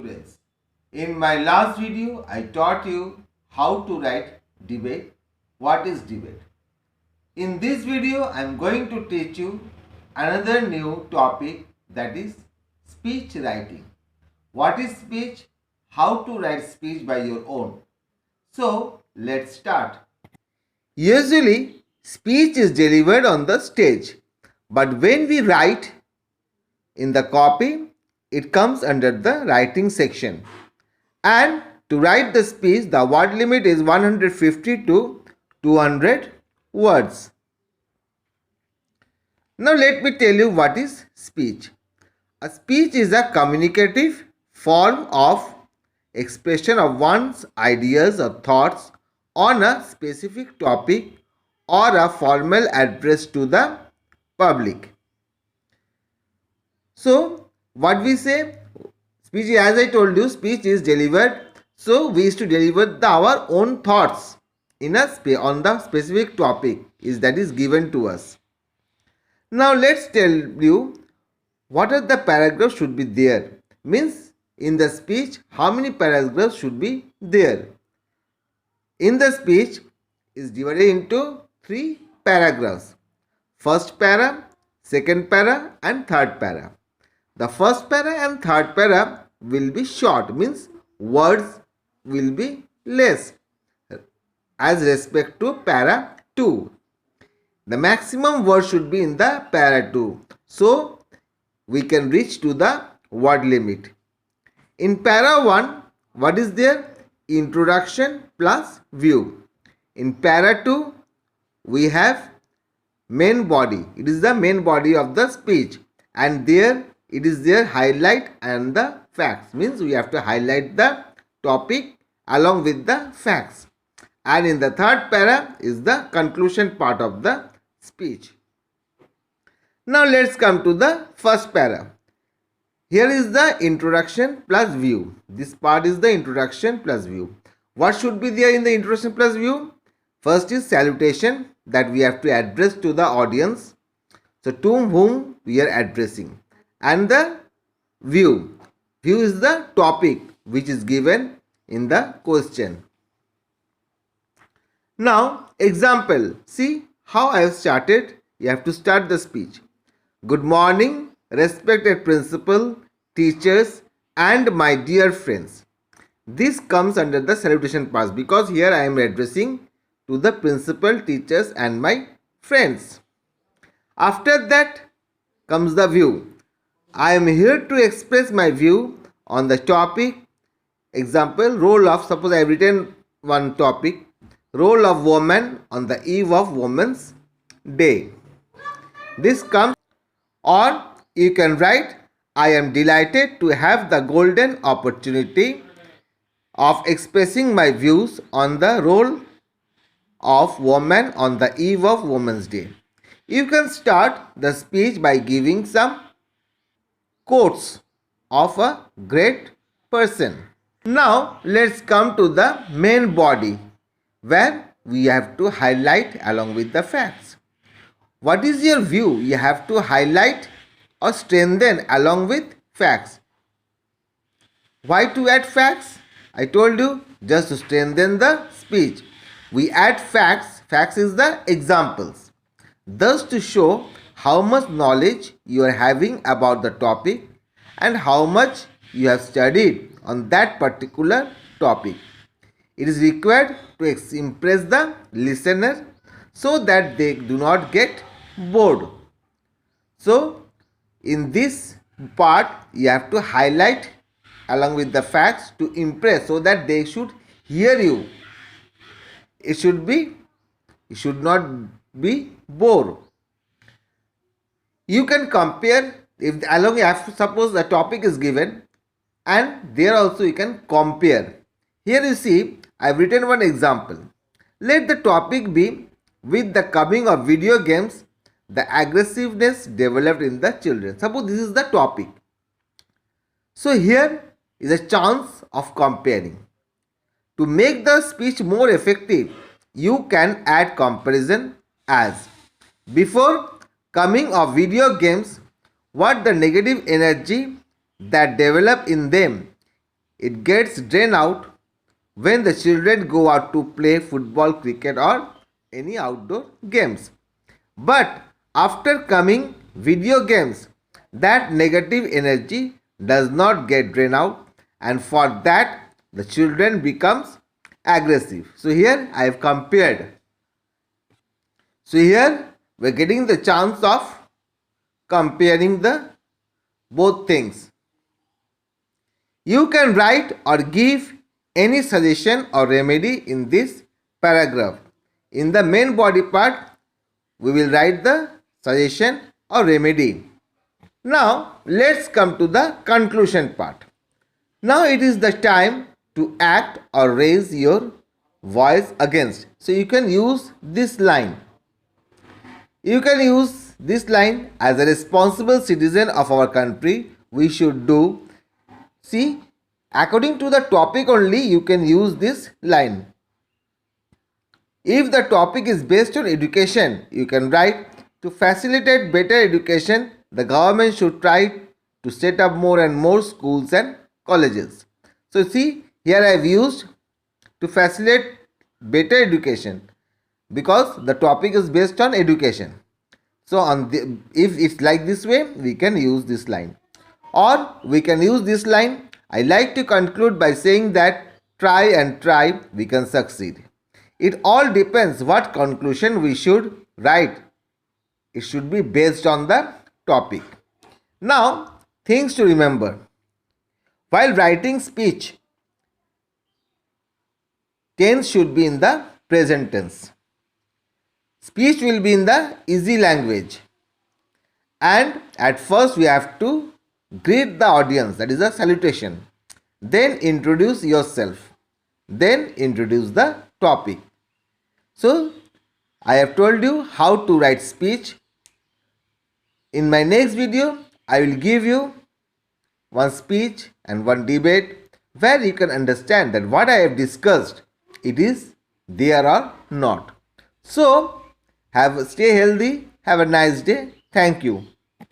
Students, in my last video, I taught you how to write debate. What is debate? In this video, I am going to teach you another new topic, that is speech writing. What is speech? How to write speech by your own. So, let's start. Usually, speech is delivered on the stage, but when we write in the copy, it comes under the writing section. And to write the speech, the word limit is 150 to 200 words. Now let me tell you what is speech. A speech is a communicative form of expression of one's ideas or thoughts on a specific topic or a formal address to the public. So, what we say, speech, as I told you, speech is delivered. So, we used to deliver our own thoughts in on the specific topic that is given to us. Now, let's tell you what are the paragraphs should be there. Means, in the speech, how many paragraphs should be there. In the speech is divided into 3 paragraphs. First para, second para and third para. The first para and third para will be short, means words will be less as respect to para 2. The maximum word should be in the para 2. So, we can reach to the word limit. In para 1, what is there? Introduction plus view. In para 2, we have main body. It is the main body of the speech, and there it is their highlight and the facts. Means we have to highlight the topic along with the facts. And in the third para is the conclusion part of the speech. Now let's come to the first para. Here is the introduction plus view. This part is the introduction plus view. What should be there in the introduction plus view? First is salutation, that we have to address to the audience. So to whom we are addressing. And the view. View is the topic which is given in the question. Now, example. See how I have started. You have to start the speech. Good morning, respected principal, teachers and my dear friends. This comes under the salutation part because here I am addressing to the principal, teachers and my friends. After that comes the view. I am here to express my view on the topic. Example, role of, suppose I have written one topic, role of woman on the eve of Women's Day. This comes, or you can write, I am delighted to have the golden opportunity of expressing my views on the role of woman on the eve of Women's Day. You can start the speech by giving some quotes of a great person. Now let's come to the main body where we have to highlight along with the facts. What is your view? You have to highlight or strengthen along with facts. Why to add facts? I told you, just to strengthen the speech. We add facts. Facts is the examples. Thus to show how much knowledge you are having about the topic and how much you have studied on that particular topic. It is required to impress the listener so that they do not get bored. So, in this part, you have to highlight along with the facts to impress so that they should hear you. It should not be bored. You can compare, if along you have to, suppose the topic is given and there also you can compare. Here you see I have written one example. Let the topic be, with the coming of video games, the aggressiveness developed in the children. Suppose this is the topic. So here is a chance of comparing. To make the speech more effective, you can add comparison as, before coming of video games, what the negative energy that develop in them it gets drained out when the children go out to play football, cricket, or any outdoor games. But after coming video games, that negative energy does not get drained out, and for that the children becomes aggressive. So here I have compared. So here we are getting the chance of comparing the both things. You can write or give any suggestion or remedy in this paragraph. In the main body part, we will write the suggestion or remedy. Now let's come to the conclusion part. Now it is the time to act or raise your voice against. So you can use this line. You can use this line: as a responsible citizen of our country, we should do. See, according to the topic only, you can use this line. If the topic is based on education, you can write: to facilitate better education, the government should try to set up more and more schools and colleges. So see, here I have used to facilitate better education because the topic is based on education. So if it's like this way, we can use this line. Or we can use this line: I like to conclude by saying that try and try, we can succeed. It all depends what conclusion we should write. It should be based on the topic. Now, things to remember. While writing speech, tense should be in the present tense. Speech will be in the easy language. And at first we have to greet the audience, that is a salutation. Then introduce yourself. Then introduce the topic. So, I have told you how to write speech. In my next video, I will give you one speech and one debate where you can understand that what I have discussed, it is there or not. So, stay healthy. Have a nice day. Thank you.